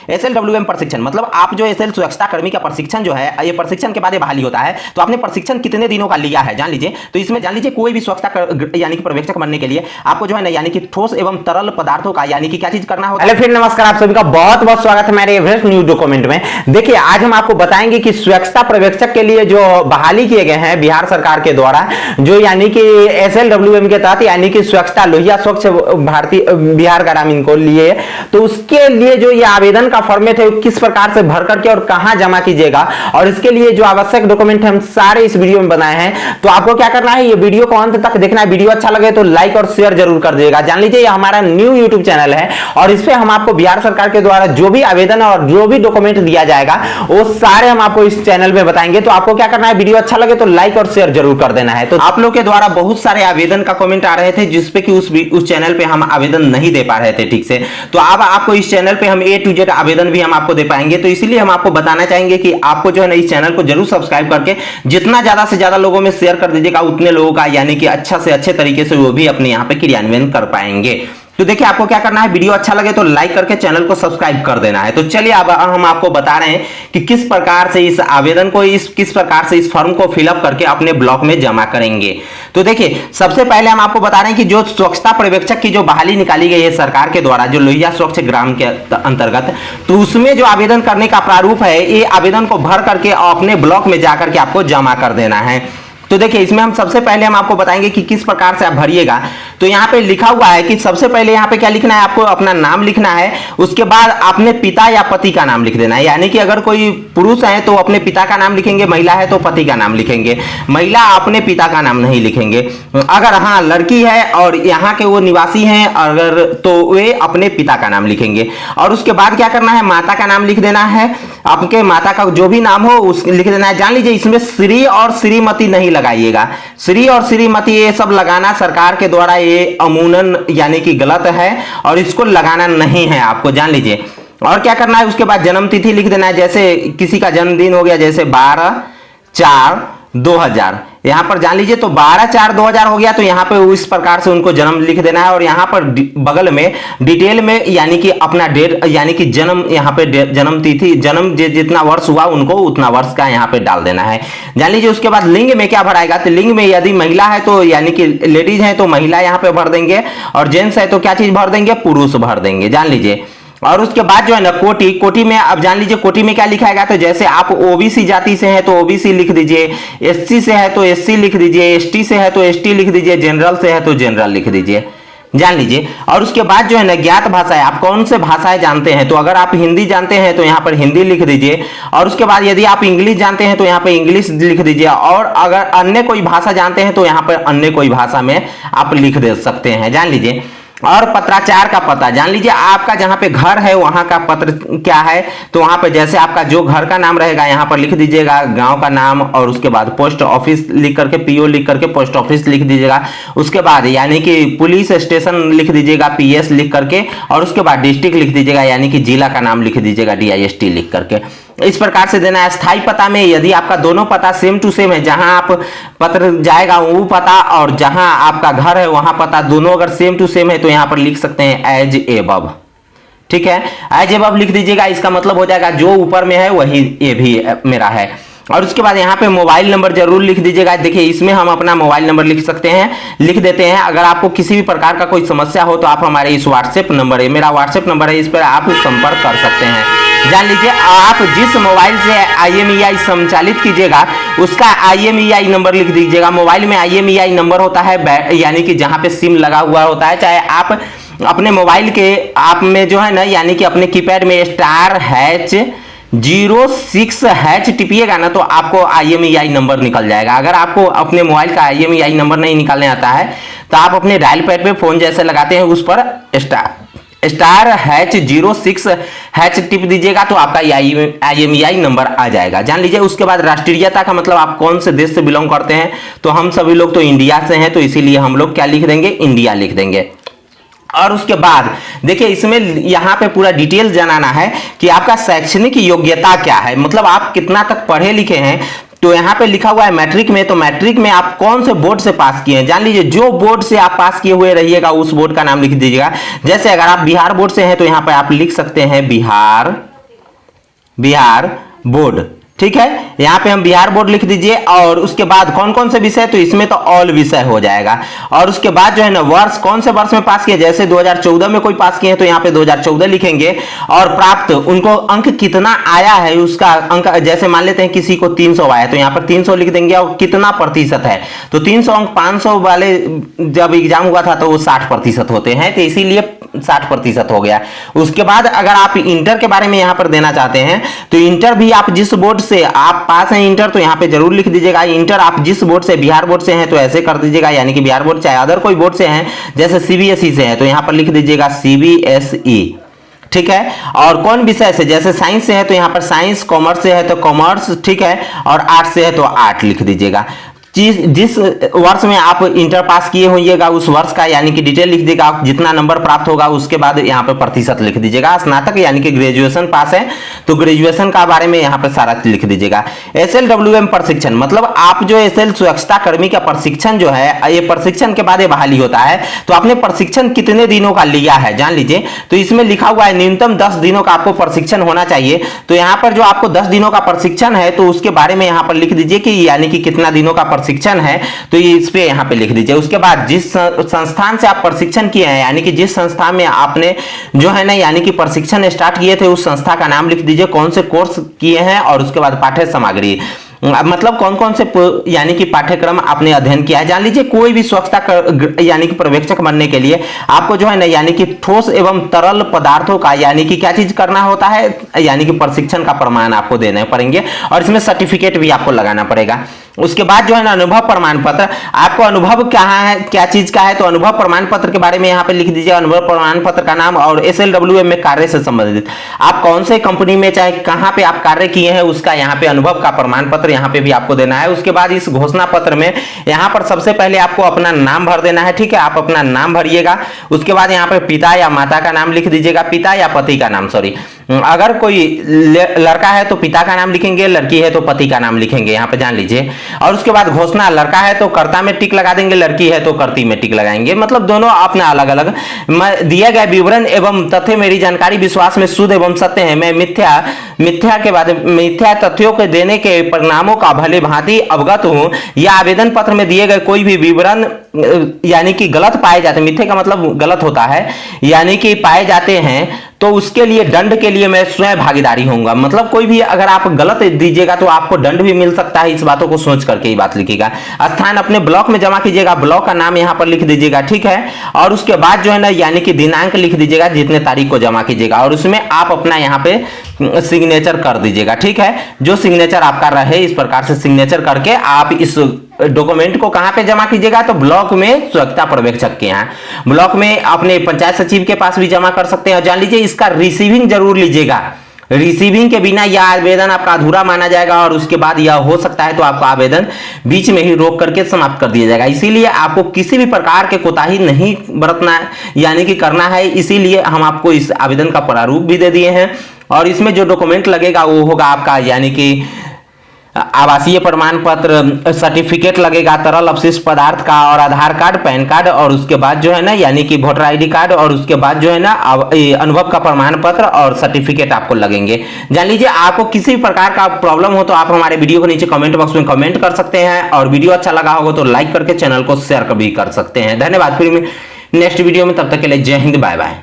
SLWM प्रशिक्षण मतलब आप जो SL स्वच्छता कर्मी का प्रशिक्षण जो है, ये प्रशिक्षण के बाद ये बहाली होता है। तो आपने प्रशिक्षण कितने दिनों का लिया है जान लीजिए। तो इसमें जान लीजिए कोई भी स्वच्छता यानी कि पर्यवेक्षक बनने के लिए आपको जो है ना यानी कि ठोस एवं तरल पदार्थों का यानी कि क्या चीज करना होता है। हेलो फिर नमस्कार, आप सभी का बहुत बहुत स्वागत है मेरे एवरेस्ट न्यूज डॉक्यूमेंट में। देखिए आज हम आपको बताएंगे कि स्वच्छता पर्यवेक्षक के लिए जो बहाली किए गए हैं बिहार सरकार के द्वारा, जो यानी कि SLWM के तहत यानी कि स्वच्छता लोहिया स्वच्छ भारतीय बिहार ग्रामीण को लिए, तो उसके लिए जो ये आवेदन का फॉर्मेट है वो किस प्रकार से भर करके और कहां जमा कीजिएगा, और इसके लिए जो आवश्यक डॉक्यूमेंट हम सारे इस वीडियो में बनाए हैं। तो आपको क्या करना है, ये वीडियो को अंत तक देखना है। वीडियो अच्छा लगे तो लाइक और शेयर जरूर कर दीजिएगा। जान लीजिए ये हमारा न्यू यूट्यूब चैनल है और इस पे हम आपको बिहार सरकार के द्वारा जो भी आवेदन और जो भी डॉक्यूमेंट दिया जाएगा वो सारे हम आपको इस चैनल में बताएंगे। तो आपको क्या करना है, वीडियो अच्छा लगे तो लाइक और शेयर जरूर कर देना है। तो आप लोग के द्वारा बहुत सारे आवेदन का कमेंट आ रहे थे जिसपे कि उस चैनल पे हम आवेदन नहीं दे पा रहे थे ठीक से। तो अब आपको इस चैनल पे हम A to Z आवेदन भी हम आपको दे पाएंगे। तो इसीलिए हम आपको बताना चाहेंगे कि आपको जो है ना इस चैनल को जरूर सब्सक्राइब करके जितना ज्यादा से ज्यादा लोगों में शेयर कर दीजिएगा, उतने लोगों का यानी कि अच्छा से अच्छे तरीके से वो भी अपने यहाँ पे क्रियान्वयन कर पाएंगे। तो देखिए आपको क्या करना है, वीडियो अच्छा लगे तो लाइक करके चैनल को सब्सक्राइब कर देना है। तो चलिए अब हम आपको बता रहे हैं कि किस प्रकार से इस आवेदन को किस प्रकार से इस फॉर्म को फिलअप करके अपने ब्लॉक में जमा करेंगे। तो देखिए सबसे पहले हम आपको बता रहे हैं कि जो स्वच्छता पर्यवेक्षक की जो बहाली निकाली गई है सरकार के द्वारा, जो लोहिया स्वच्छ ग्राम के अंतर्गत, तो उसमें जो आवेदन करने का प्रारूप है, ये आवेदन को भर करके अपने ब्लॉक में जाकर के आपको जमा कर देना है। तो देखिए इसमें हम सबसे पहले हम आपको बताएंगे कि किस प्रकार से आप भरिएगा। तो यहाँ पे लिखा हुआ है कि सबसे पहले यहाँ पे क्या लिखना है, आपको अपना नाम लिखना है। उसके बाद अपने पिता या पति का नाम लिख देना है, यानी कि अगर कोई पुरुष है तो अपने पिता का नाम लिखेंगे, महिला है तो पति का नाम लिखेंगे, महिला अपने पिता का नाम नहीं लिखेंगे। अगर हाँ लड़की है और यहाँ के वो निवासी हैं अगर, तो वे अपने पिता का नाम लिखेंगे। और उसके बाद क्या करना है, माता का नाम लिख देना है, आपके माता का जो भी नाम हो उस लिख देना है। जान लीजिए इसमें श्री और श्रीमती नहीं लगाइएगा। श्री और श्रीमती ये सब लगाना सरकार के द्वारा ये अमूनन यानी कि गलत है और इसको लगाना नहीं है आपको, जान लीजिए। और क्या करना है, उसके बाद जन्म तिथि लिख देना है। जैसे किसी का जन्मदिन हो गया जैसे 12/4/2000, यहां पर जान लीजिए तो 12/4/2000 हो गया, तो यहां पे इस प्रकार से उनको जन्म लिख देना है। और यहां पर बगल में डिटेल में यानी कि अपना डेट यानी कि जन्म, यहां पे जन्म तिथि, जन्म जितना वर्ष हुआ उनको उतना वर्ष का यहां पे डाल देना है, जान लीजिए। उसके बाद लिंग में क्या भराएगा, तो लिंग में यदि महिला है तो यानी कि लेडीज है तो महिला यहां पे भर देंगे, और जेंट्स है तो क्या चीज भर देंगे, पुरुष भर देंगे, जान लीजिए। और उसके बाद जो है ना कोटि में अब जान लीजिए कोटि में क्या लिखाएगा, तो जैसे आप ओबीसी जाति से हैं तो ओबीसी लिख दीजिए, एससी से है तो एससी लिख दीजिए, एसटी से है तो एसटी लिख दीजिए, जनरल से है तो जनरल लिख दीजिए, जान लीजिए। और उसके बाद जो है ना ज्ञात भाषाएं, आप कौन से भाषाएं जानते हैं, तो अगर आप हिंदी जानते हैं तो यहाँ पर हिंदी लिख दीजिए। और उसके बाद यदि आप इंग्लिश जानते हैं तो यहाँ पर इंग्लिश लिख दीजिए। और अगर अन्य कोई भाषा जानते हैं तो यहाँ पर अन्य कोई भाषा में आप लिख दे सकते हैं, जान लीजिए। और पत्राचार का पता, जान लीजिए आपका जहां पे घर है वहां का पत्र क्या है, तो वहां पे जैसे आपका जो घर का नाम रहेगा यहां पर लिख दीजिएगा गांव का नाम, और उसके बाद पोस्ट ऑफिस लिख करके पीओ लिख करके पोस्ट ऑफिस लिख दीजिएगा। उसके बाद यानी कि पुलिस स्टेशन लिख दीजिएगा पीएस लिख करके, और उसके बाद डिस्ट्रिक्ट लिख दीजिएगा यानी कि जिला का नाम लिख दीजिएगा DIST लिख करके। इस प्रकार से देना है। स्थायी पता में यदि आपका दोनों पता सेम टू सेम है, जहां आप पत्र जाएगा वो पता और जहां आपका घर है वहां पता, दोनों अगर सेम टू सेम है तो यहां पर लिख सकते हैं एज एबव, ठीक है, एज एबव लिख दीजिएगा। इसका मतलब हो जाएगा जो ऊपर में है वही ये भी मेरा है। और उसके बाद यहाँ पे मोबाइल नंबर जरूर लिख दीजिएगा। देखिए इसमें हम अपना मोबाइल नंबर लिख सकते हैं, लिख देते हैं। अगर आपको किसी भी प्रकार का कोई समस्या हो तो आप हमारे इस व्हाट्सएप नंबर है, मेरा व्हाट्सएप नंबर है, इस पर आप संपर्क कर सकते हैं। जान लीजिए आप जिस मोबाइल से IMEI संचालित कीजिएगा उसका IMEI नंबर लिख दीजिएगा। मोबाइल में IMEI नंबर होता है यानी कि जहां पे सिम लगा हुआ होता है, चाहे आप अपने मोबाइल के आप में जो है ना यानी कि अपने कीपैड में *06# टिपिएगा ना तो आपको IMEI नंबर निकल जाएगा। अगर आपको अपने मोबाइल का IMEI नंबर नहीं निकालने आता है तो आप अपने डायल पैड पे फोन जैसे लगाते हैं उस पर *06# टिप दीजिएगा तो आपका IMEI नंबर आ जाएगा, जान लीजिए। उसके बाद राष्ट्रीयता का मतलब आप कौन से देश से बिलोंग करते हैं, तो हम सभी लोग तो इंडिया से हैं, तो इसीलिए हम लोग क्या लिख देंगे, इंडिया लिख देंगे। और उसके बाद देखिए इसमें यहाँ पे पूरा डिटेल जानना है कि आपका शैक्षणिक योग्यता क्या है, मतलब आप कितना तक पढ़े लिखे हैं। तो यहाँ पे लिखा हुआ है मैट्रिक में, तो मैट्रिक में आप कौन से बोर्ड से पास किए हैं, जान लीजिए। जो बोर्ड से आप पास किए हुए रहिएगा उस बोर्ड का नाम लिख दीजिएगा। जैसे अगर आप बिहार बोर्ड से हैं तो यहाँ पे आप लिख सकते हैं बिहार बिहार बोर्ड। ठीक है, यहाँ पे हम बिहार बोर्ड लिख दीजिए और उसके बाद कौन कौन से विषय, तो इसमें तो ऑल विषय हो जाएगा। और उसके बाद जो है ना वर्ष, कौन से वर्ष में पास किए, जैसे 2014 में कोई पास किए हैं तो यहाँ पे 2014 लिखेंगे। और प्राप्त उनको अंक कितना आया है उसका अंक, जैसे मान लेते हैं किसी को 300 आया तो यहाँ पर 300 लिख देंगे। और कितना प्रतिशत है, तो 300 अंक 500 वाले जब एग्जाम हुआ था तो वो 60% होते हैं, तो इसीलिए 60% हो गया। उसके बाद अगर आप इंटर के बारे में यहाँ पर देना चाहते हैं तो इंटर भी आप जिस बोर्ड से आप पास हैं इंटर, तो यहाँ पे जरूर लिख दीजिएगा इंटर आप जिस बोर्ड से, बिहार बोर्ड से हैं तो ऐसे कर दीजिएगा, यानी कि बिहार बोर्ड, चाहे अदर कोई बोर्ड से हैं जैसे सीबीएसई से हैं तो यहाँ पर लिख दीजिएगा सीबीएसई। ठीक है, और कौन विषय से, जैसे साइंस से है तो यहाँ पर साइंस, कॉमर्स से है तो कॉमर्स, ठीक है, और आर्ट से है तो आर्ट लिख दीजिएगा। जिस वर्ष में आप इंटर पास किए होइएगा उस वर्ष का यानी कि डिटेल लिख दीजिएगा, जितना नंबर प्राप्त होगा उसके बाद यहाँ पे प्रतिशत लिख दीजिएगा। स्नातक यानी कि ग्रेजुएशन पास है तो ग्रेजुएशन का बारे में यहाँ पे सारा लिख दीजिएगा। SLWM प्रशिक्षण, मतलब आप जो SL स्वच्छता कर्मी का प्रशिक्षण जो है, ये प्रशिक्षण के बाद ये बहाली होता है, तो आपने प्रशिक्षण कितने दिनों का लिया है जान लीजिए। तो इसमें लिखा हुआ है न्यूनतम 10 दिनों का आपको प्रशिक्षण होना चाहिए। तो यहाँ पर जो आपको 10 दिनों का प्रशिक्षण है तो उसके बारे में यहाँ पर लिख दीजिए कि यानी कि कितना दिनों का प्रशिक्षण है, तो ये इस पे यहाँ पे लिख दीजिए। उसके बाद जिस संस्थान से आप प्रशिक्षण किए हैं, यानी कि जिस संस्था में आपने जो है ना यानी कि प्रशिक्षण स्टार्ट किए थे उस संस्था का नाम लिख दीजिए, कौन से कोर्स किए हैं, और उसके बाद पाठ्य सामग्री, मतलब कौन कौन से यानी कि पाठ्यक्रम आपने अध्ययन किया है। जान लीजिए कोई भी स्वच्छता यानी कि पर्यवेक्षक बनने के लिए आपको जो है ना यानी कि ठोस एवं तरल पदार्थों का यानी कि क्या चीज करना होता है, यानी कि प्रशिक्षण का प्रमाण आपको देने पड़ेंगे और इसमें सर्टिफिकेट भी आपको लगाना पड़ेगा। उसके बाद जो है ना अनुभव प्रमाण पत्र, आपको अनुभव कहाँ है, क्या चीज का है, तो अनुभव प्रमाण पत्र के बारे में यहाँ पे लिख दीजिए अनुभव प्रमाण पत्र का नाम, और SLWM में कार्य से संबंधित आप कौन से कंपनी में चाहे कहाँ पे आप कार्य किए हैं उसका यहाँ पे अनुभव का प्रमाण पत्र यहाँ पे भी आपको देना है। उसके बाद इस घोषणा पत्र में यहाँ पर सबसे पहले आपको अपना नाम भर देना है। ठीक है, आप अपना नाम भरिएगा। उसके बाद यहाँ पे पिता या माता का नाम लिख दीजिएगा, पिता या पति का नाम, सॉरी, अगर कोई लड़का है तो पिता का नाम लिखेंगे, लड़की है तो पति का नाम लिखेंगे, यहाँ पे जान लीजिए। और उसके बाद घोषणा, लड़का है तो कर्ता में टिक लगा देंगे, लड़की है तो कर्ती में टिक लगाएंगे, मतलब दोनों अपने अलग अलग। दिया गया विवरण एवं तथ्य मेरी जानकारी विश्वास में शुद्ध एवं सत्य है, मैं मिथ्या के बाद मिथ्या तथ्यों के देने के परिणामों का भले भांति अवगत हूं। या आवेदन पत्र में दिए गए कोई भी विवरण यानी कि गलत पाए जाते, मिथ्या का मतलब गलत होता है, यानी कि पाए जाते हैं तो उसके लिए दंड के लिए मैं स्वयं भागीदारी होऊंगा। मतलब कोई भी अगर आप गलत दीजिएगा तो आपको दंड भी मिल सकता है, इस बातों को सोच करके ही बात लिखिएगा। स्थान अपने ब्लॉक में जमा कीजिएगा, ब्लॉक का नाम यहाँ पर लिख दीजिएगा। ठीक है, और उसके बाद जो है ना यानी कि दिनांक लिख दीजिएगा जितने तारीख को जमा कीजिएगा, और उसमें आप अपना यहाँ पे सिग्नेचर कर दीजिएगा। ठीक है, जो सिग्नेचर आपका रहे इस प्रकार से सिग्नेचर करके आप इस डॉक्यूमेंट को कहां पे जमा कीजिएगा, तो ब्लॉक में स्वच्छता पर्यवेक्षक के यहाँ, ब्लॉक में अपने पंचायत सचिव के पास भी जमा कर सकते हैं। जान लीजिए इसका रिसीविंग जरूर लीजिएगा, रिसीविंग के बिना यह आवेदन आपका अधूरा माना जाएगा और उसके बाद यह हो सकता है तो आपका आवेदन बीच में ही रोक करके समाप्त कर दिया जाएगा। इसीलिए आपको किसी भी प्रकार के कोताही नहीं बरतना है, यानी कि करना है। इसीलिए हम आपको इस आवेदन का प्रारूप भी दे दिए हैं, और इसमें जो डॉक्यूमेंट लगेगा वो होगा आपका यानी कि आवासीय प्रमाण पत्र, सर्टिफिकेट लगेगा तरल अपशिष्ट पदार्थ का, और आधार कार्ड, पैन कार्ड, और उसके बाद जो है ना यानी कि वोटर आईडी कार्ड, और उसके बाद जो है ना अनुभव का प्रमाण पत्र और सर्टिफिकेट आपको लगेंगे। जान लीजिए आपको किसी भी प्रकार का प्रॉब्लम हो तो आप हमारे वीडियो को नीचे कमेंट बॉक्स में कमेंट कर सकते हैं, और वीडियो अच्छा लगा होगा तो लाइक करके चैनल को शेयर भी कर सकते हैं। धन्यवाद, फिर नेक्स्ट वीडियो में, तब तक के लिए जय हिंद, बाय बाय।